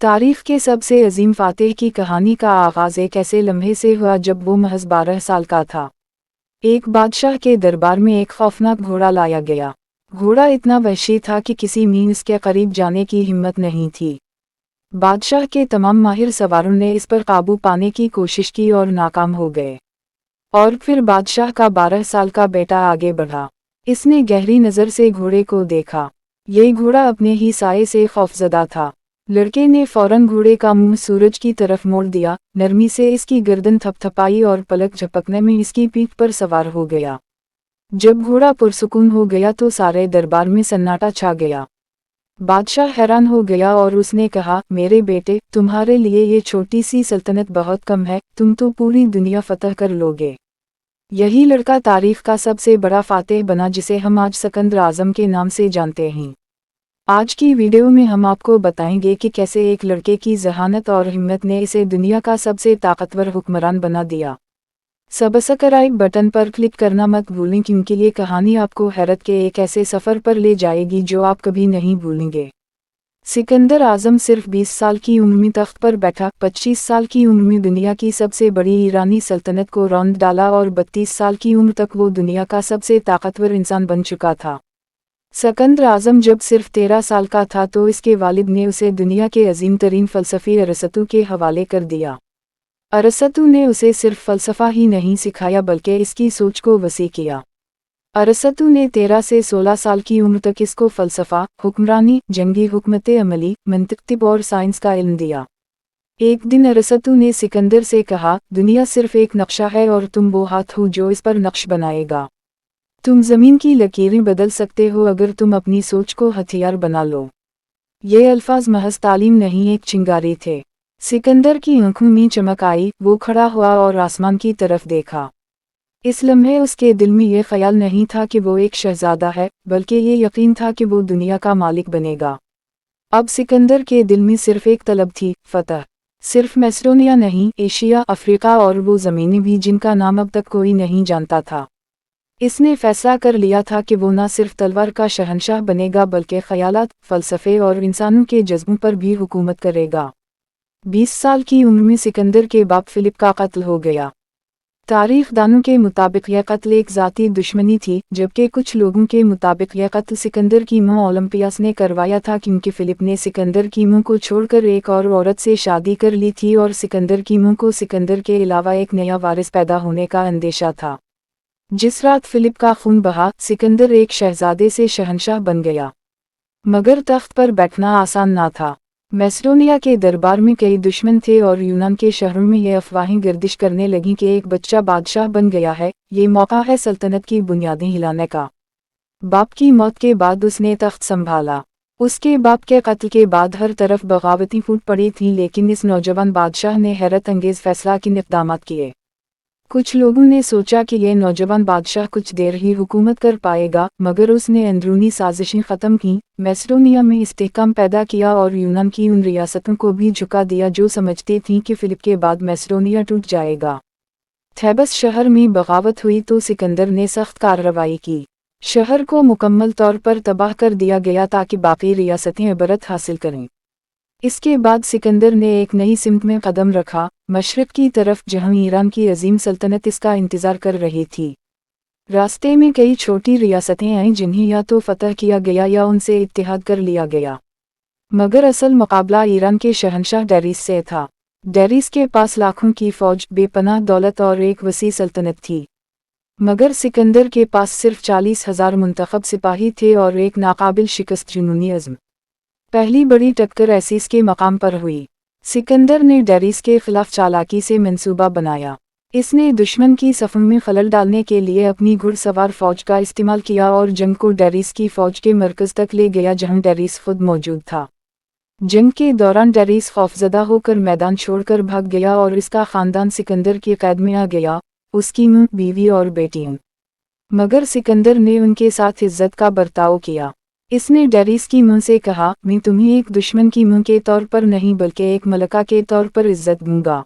तारीख के सबसे अजीम फातेह की कहानी का आगाज़ एक ऐसे लम्हे से हुआ जब वो महज 12 साल का था। एक बादशाह के दरबार में एक खौफनाक घोड़ा लाया गया। घोड़ा इतना वहशी था कि किसी मील इसके करीब जाने की हिम्मत नहीं थी। बादशाह के तमाम माहिर सवारों ने इस पर काबू पाने की कोशिश की और नाकाम हो गए। और फिर बादशाह का 12 साल का बेटा आगे बढ़ा। इसने गहरी नज़र से घोड़े को देखा। ये घोड़ा अपने ही साये से खौफजदा था। लड़के ने फौरन घोड़े का मुंह सूरज की तरफ मोड़ दिया, नरमी से इसकी गर्दन थपथपाई और पलक झपकने में इसकी पीठ पर सवार हो गया। जब घोड़ा पुरसुकून हो गया तो सारे दरबार में सन्नाटा छा गया। बादशाह हैरान हो गया और उसने कहा, मेरे बेटे, तुम्हारे लिए ये छोटी सी सल्तनत बहुत कम है, तुम तो पूरी दुनिया फतह कर लोगे। यही लड़का तारीख का सबसे बड़ा फातेह बना जिसे हम आज सिकंदर आज़म के नाम से जानते हैं। आज की वीडियो में हम आपको बताएंगे कि कैसे एक लड़के की ज़हानत और हिम्मत ने इसे दुनिया का सबसे ताकतवर हुक्मरान बना दिया। सब्सक्राइब बटन पर क्लिक करना मत भूलें क्योंकि ये कहानी आपको हैरत के एक ऐसे सफ़र पर ले जाएगी जो आप कभी नहीं भूलेंगे। सिकंदर आज़म सिर्फ 20 साल की उम्र में तख्त पर बैठा, 25 साल की उम्र में दुनिया की सबसे बड़ी ईरानी सल्तनत को रौंद डाला और 32 साल की उम्र तक वो दुनिया का सबसे ताकतवर इंसान बन चुका था। सिकंदर आज़म जब सिर्फ 13 साल का था तो इसके वालिद ने उसे दुनिया के अजीम तरीन फ़लसफ़ी अरस्तू के हवाले कर दिया। अरस्तू ने उसे सिर्फ फ़लसफ़ा ही नहीं सिखाया बल्कि इसकी सोच को वसी किया। अरस्तू ने 13 से 16 साल की उम्र तक इसको फ़लसफ़ा, हुक्मरानी, जंगी हुकमत अमली, मंतिक़, तिब और साइंस का इल्म दिया। एक दिन अरस्तू ने सिकंदर से कहा, दुनिया सिर्फ एक नक्शा है और तुम वो हाथ हो जो इस पर नक्श बनाएगा। तुम ज़मीन की लकीरें बदल सकते हो अगर तुम अपनी सोच को हथियार बना लो। ये अल्फाज महज तालीम नहीं, एक चिंगारी थे। सिकंदर की आंखों में चमक आई, वो खड़ा हुआ और आसमान की तरफ देखा। इस लम्हे उसके दिल में ये ख्याल नहीं था कि वो एक शहजादा है, बल्कि ये यकीन था कि वो दुनिया का मालिक बनेगा। अब सिकंदर के दिल में सिर्फ एक तलब थी, फतह। सिर्फ मैसेडोनिया नहीं, एशिया, अफ्रीका और वो ज़मीनें भी जिनका नाम अब तक कोई नहीं जानता था। इसने फैसला कर लिया था कि वो न सिर्फ तलवार का शहंशाह बनेगा बल्कि ख़यालात, फ़लसफ़े और इंसानों के जज्बों पर भी हुकूमत करेगा। 20 साल की उम्र में सिकंदर के बाप फिलिप का कत्ल हो गया। तारीख दानों के मुताबिक यह कत्ल एक ज़ाती दुश्मनी थी, जबकि कुछ लोगों के मुताबिक यह कत्ल सिकंदर की मां ओलंपियास ने करवाया था क्योंकि फिलिप ने सिकंदर की मां को छोड़कर एक और औरत से शादी कर ली थी और सिकंदर की मां को सिकंदर के अलावा एक नया वारिस पैदा होने का अंदेशा था। जिस रात फिलिप का खून बहा, सिकंदर एक शहजादे से शहंशाह बन गया। मगर तख्त पर बैठना आसान ना था। मैसेडोनिया के दरबार में कई दुश्मन थे और यूनान के शहरों में ये अफवाहें गर्दिश करने लगीं कि एक बच्चा बादशाह बन गया है, ये मौका है सल्तनत की बुनियादें हिलाने का। बाप की मौत के बाद उसने तख्त संभाला। उसके बाप के कत्ल के बाद हर तरफ बगावतें फूट पड़ी थीं, लेकिन इस नौजवान बादशाह ने हैरत अंगेज़ फैसला के इक़दामात किए। कुछ लोगों ने सोचा कि यह नौजवान बादशाह कुछ देर ही हुकूमत कर पाएगा, मगर उसने अंदरूनी साजिशें ख़त्म की, मैसेडोनिया में इस्तेहकाम पैदा किया और यूनान की उन रियासतों को भी झुका दिया जो समझती थीं कि फिलिप के बाद मैसेडोनिया टूट जाएगा। थेबस शहर में बगावत हुई तो सिकंदर ने सख्त कार्रवाई की। शहर को मुकम्मल तौर पर तबाह कर दिया गया ताकि बाकी रियासतें इबरत हासिल करें। इसके बाद सिकंदर ने एक नई सिमत में कदम रखा, मशरिक़ की तरफ, जहां ईरान की अजीम सल्तनत इसका इंतज़ार कर रही थी। रास्ते में कई छोटी रियासतें आईं जिन्हें या तो फतह किया गया या उनसे इत्तेहाद कर लिया गया। मगर असल मुकाबला ईरान के शहंशाह डेरिस से था। डेरिस के पास लाखों की फ़ौज, बेपनाह दौलत और एक वसी सल्तनत थी। मगर सिकंदर के पास सिर्फ 40,000 मुंतखब सिपाही थे और एक नाकाबिल शिकस्त जुनूनी अज़्म। पहली बड़ी टक्कर एसीस के मकाम पर हुई। सिकंदर ने डेरिस के खिलाफ चालाकी से मंसूबा बनाया। इसने दुश्मन की सफ़ों में खलल डालने के लिए अपनी घुड़सवार फ़ौज का इस्तेमाल किया और जंग को डेरिस की फ़ौज के मरकज़ तक ले गया जहां डेरिस खुद मौजूद था। जंग के दौरान डेरिस खौफजदा होकर मैदान छोड़कर भाग गया और इसका ख़ानदान सिकंदर की कैद में आ गया, उसकी मां, बीवी और बेटियां। मगर सिकंदर ने उनके साथ इज्जत का बर्ताव किया। इसने डेरिस की मां से कहा, मैं तुम्हें एक दुश्मन की मां के तौर पर नहीं बल्कि एक मलका के तौर पर इज्जत दूंगा।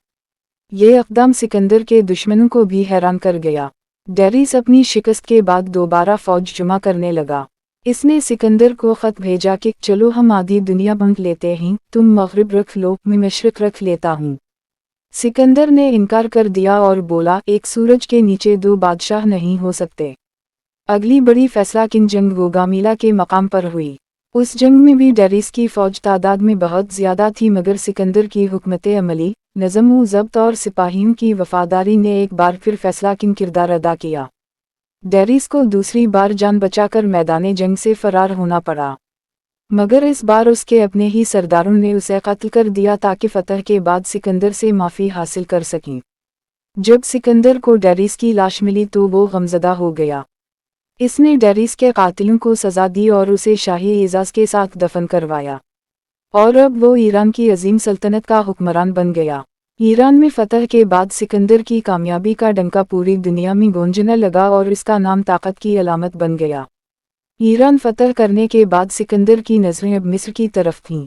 ये इक़दाम सिकंदर के दुश्मनों को भी हैरान कर गया। डेरिस अपनी शिकस्त के बाद दोबारा फ़ौज जमा करने लगा। اس نے سکندر کو خط بھیجا کہ چلو ہم آدھی دنیا بانٹ لیتے ہیں، تم مغرب رکھ لو، میں مشرق رکھ لیتا ہوں۔ سکندر نے انکار کر دیا اور بولا ایک سورج کے نیچے دو بادشاہ نہیں ہو سکتے۔ اگلی بڑی فیصلہ کن جنگ گوگامیلا کے مقام پر ہوئی۔ اس جنگ میں بھی ڈیریس کی فوج تعداد میں بہت زیادہ تھی، مگر سکندر کی حکمت عملی، نظم و ضبط اور سپاہیوں کی وفاداری نے ایک بار پھر فیصلہ کن کردار ادا کیا۔ ڈیریس کو دوسری بار جان بچا کر میدان جنگ سے فرار ہونا پڑا، مگر اس بار اس کے اپنے ہی سرداروں نے اسے قتل کر دیا تاکہ فتح کے بعد سکندر سے معافی حاصل کر سکیں۔ جب سکندر کو ڈیریس کی لاش ملی تو وہ غمزدہ ہو گیا۔ اس نے ڈیریس کے قاتلوں کو سزا دی اور اسے شاہی اعزاز کے ساتھ دفن کروایا، اور اب وہ ایران کی عظیم سلطنت کا حکمران بن گیا۔ ایران میں فتح کے بعد سکندر کی کامیابی کا ڈنکا پوری دنیا میں گونجنے لگا اور اس کا نام طاقت کی علامت بن گیا۔ ایران فتح کرنے کے بعد سکندر کی نظریں اب مصر کی طرف تھیں،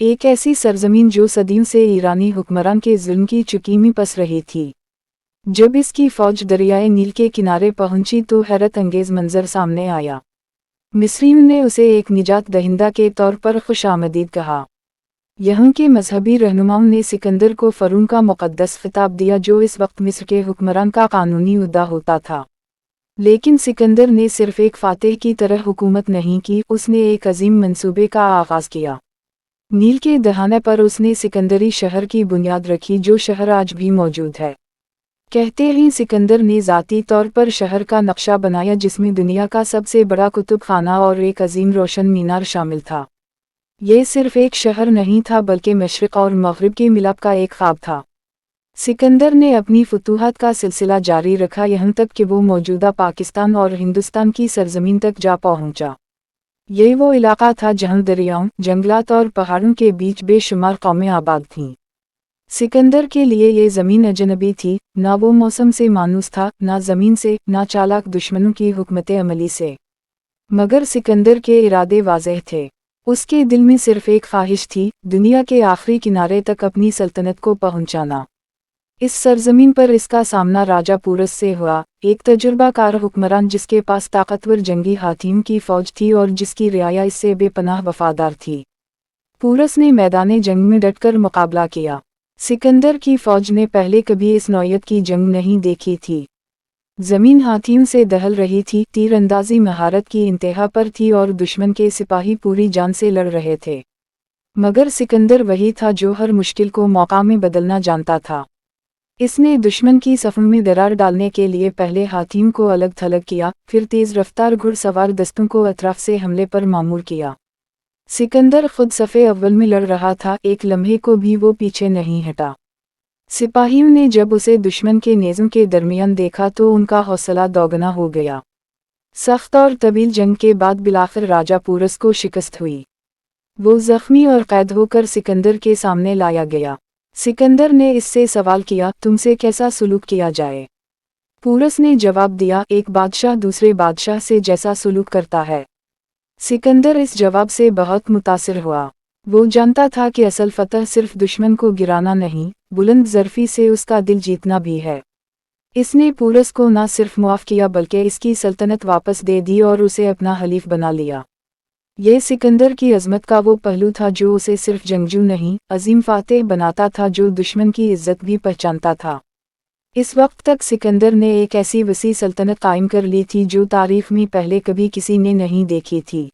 ایک ایسی سرزمین جو صدیوں سے ایرانی حکمران کے ظلم کی چکی میں پس رہی تھی۔ جب اس کی فوج دریائے نیل کے کنارے پہنچی تو حیرت انگیز منظر سامنے آیا۔ مصریوں نے اسے ایک نجات دہندہ کے طور پر خوش آمدید کہا۔ یہاں کے مذہبی رہنماؤں نے سکندر کو فرعون کا مقدس خطاب دیا جو اس وقت مصر کے حکمران کا قانونی عہدہ ہوتا تھا۔ لیکن سکندر نے صرف ایک فاتح کی طرح حکومت نہیں کی، اس نے ایک عظیم منصوبے کا آغاز کیا۔ نیل کے دہانے پر اس نے سکندری شہر کی بنیاد رکھی جو شہر آج بھی موجود ہے۔ کہتے ہیں سکندر نے ذاتی طور پر شہر کا نقشہ بنایا جس میں دنیا کا سب سے بڑا کتب خانہ اور ایک عظیم روشن مینار شامل تھا۔ یہ صرف ایک شہر نہیں تھا بلکہ مشرق اور مغرب کے ملاپ کا ایک خواب تھا۔ سکندر نے اپنی فتوحات کا سلسلہ جاری رکھا یہاں تک کہ وہ موجودہ پاکستان اور ہندوستان کی سرزمین تک جا پہنچا۔ یہ وہ علاقہ تھا جہاں دریاؤں، جنگلات اور پہاڑوں کے بیچ بے شمار قومیں آباد تھیں۔ سکندر کے لیے یہ زمین اجنبی تھی، نہ وہ موسم سے مانوس تھا، نہ زمین سے، نہ چالاک دشمنوں کی حکمت عملی سے۔ مگر سکندر کے ارادے واضح تھے۔ اس کے دل میں صرف ایک خواہش تھی، دنیا کے آخری کنارے تک اپنی سلطنت کو پہنچانا۔ اس سرزمین پر اس کا سامنا راجہ پورس سے ہوا، ایک تجربہ کار حکمران جس کے پاس طاقتور جنگی ہاتھیوں کی فوج تھی اور جس کی رعایا اس سے بے پناہ وفادار تھی۔ پورس نے میدان جنگ میں ڈٹ کر مقابلہ کیا۔ سکندر کی فوج نے پہلے کبھی اس نوعیت کی جنگ نہیں دیکھی تھی۔ زمین ہاتھیوں سے دہل رہی تھی، تیر اندازی مہارت کی انتہا پر تھی اور دشمن کے سپاہی پوری جان سے لڑ رہے تھے۔ مگر سکندر وہی تھا جو ہر مشکل کو موقع میں بدلنا جانتا تھا۔ اس نے دشمن کی صفوں میں درار ڈالنے کے لیے پہلے ہاتھیوں کو الگ تھلگ کیا، پھر تیز رفتار گھڑ سوار دستوں کو اطراف سے حملے پر مامور کیا۔ سکندر خود صفے اول میں لڑ رہا تھا، ایک لمحے کو بھی وہ پیچھے نہیں ہٹا۔ سپاہیوں نے جب اسے دشمن کے نیزوں کے درمیان دیکھا تو ان کا حوصلہ دوگنا ہو گیا۔ سخت اور طویل جنگ کے بعد بالآخر راجہ پورس کو شکست ہوئی۔ وہ زخمی اور قید ہو کر سکندر کے سامنے لایا گیا۔ سکندر نے اس سے سوال کیا، تم سے کیسا سلوک کیا جائے؟ پورس نے جواب دیا، ایک بادشاہ دوسرے بادشاہ سے جیسا سلوک کرتا ہے۔ سکندر اس جواب سے بہت متاثر ہوا۔ وہ جانتا تھا کہ اصل فتح صرف دشمن کو گرانا نہیں، بلند ظرفی سے اس کا دل جیتنا بھی ہے۔ اس نے پورس کو نہ صرف معاف کیا بلکہ اس کی سلطنت واپس دے دی اور اسے اپنا حلیف بنا لیا۔ یہ سکندر کی عظمت کا وہ پہلو تھا جو اسے صرف جنگجو نہیں، عظیم فاتح بناتا تھا جو دشمن کی عزت بھی پہچانتا تھا۔ اس وقت تک سکندر نے ایک ایسی وسیع سلطنت قائم کر لی تھی جو تاریخ میں پہلے کبھی کسی نے نہیں دیکھی تھی۔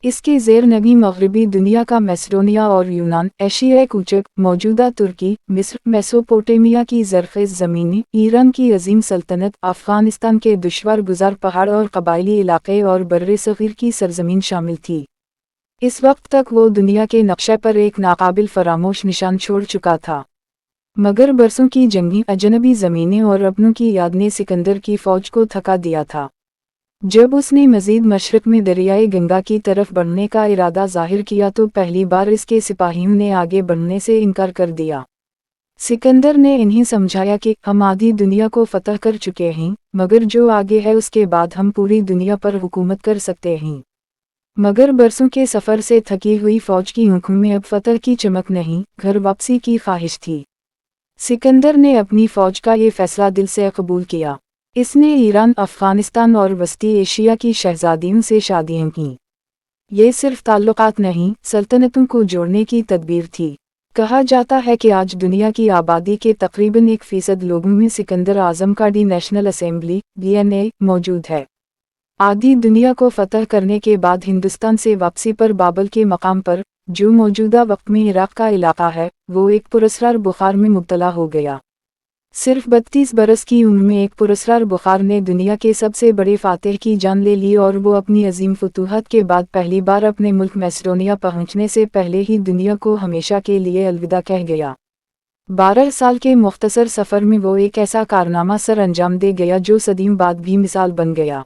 اس کے زیر نگی مغربی دنیا کا میسیڈونیا اور یونان، ایشیائے کوچک، موجودہ ترکی، مصر، میسوپوٹیمیا کی زرخیز زمینیں، ایران کی عظیم سلطنت، افغانستان کے دشوار گزار پہاڑ اور قبائلی علاقے اور بر صغیر کی سرزمین شامل تھی۔ اس وقت تک وہ دنیا کے نقشے پر ایک ناقابل فراموش نشان چھوڑ چکا تھا۔ مگر برسوں کی جنگیں، اجنبی زمینیں اور اپنوں کی یاد نے سکندر کی فوج کو تھکا دیا تھا۔ جب اس نے مزید مشرق میں دریائے گنگا کی طرف بڑھنے کا ارادہ ظاہر کیا تو پہلی بار اس کے سپاہیوں نے آگے بڑھنے سے انکار کر دیا۔ سکندر نے انہیں سمجھایا کہ ہم آدھی دنیا کو فتح کر چکے ہیں، مگر جو آگے ہے اس کے بعد ہم پوری دنیا پر حکومت کر سکتے ہیں۔ مگر برسوں کے سفر سے تھکی ہوئی فوج کی آنکھوں میں اب فتح کی چمک نہیں، گھر واپسی کی خواہش تھی۔ سکندر نے اپنی فوج کا یہ فیصلہ دل سے قبول کیا۔ इसने ईरान, अफगानिस्तान और वस्ती एशिया की शहजादियों से शादियां की। ये सिर्फ ताल्लुकात नहीं, सल्तनतों को जोड़ने की तदबीर थी। कहा जाता है कि आज दुनिया की आबादी के तकरीबन 1% लोगों में सिकंदर आज़म का डी नेशनल असेंबली (DNA) मौजूद है। आधी दुनिया को फतह करने के बाद हिंदुस्तान से वापसी पर बाबर के मकाम पर, जो मौजूदा वक्त में इराक का इलाका है, वो एक पुरस्कार बुखार में मुब्तला हो गया। सिर्फ 32 बरस की उम्र में एक पुरस्कार बुखार ने दुनिया के सबसे बड़े फातिह की जान ले ली और वो अपनी अजीम फतूहत के बाद पहली बार अपने मुल्क मैसेडोनिया पहुंचने से पहले ही दुनिया को हमेशा के लिए अलविदा कह गया। 12 साल के मुख्तसर सफ़र में वो एक ऐसा कारनामा सर अंजाम दे गया जो सदियों बाद भी मिसाल बन गया।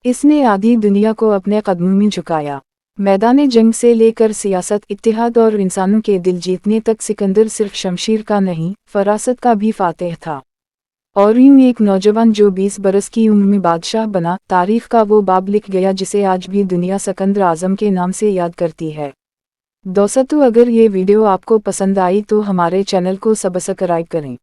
इसने आधी दुनिया को अपने कदमों में झुकाया। मैदान जंग से लेकर सियासत, इत्तेहाद और इंसानों के दिल जीतने तक सिकंदर सिर्फ शमशीर का नहीं, फरासत का भी फातेह था। और यूं एक नौजवान जो 20 बरस की उम्र में बादशाह बना, तारीख का वो बाब लिख गया जिसे आज भी दुनिया सिकंदर आज़म के नाम से याद करती है। दोस्तों, अगर ये वीडियो आपको पसंद आई तो हमारे चैनल को सब्सक्राइब करें।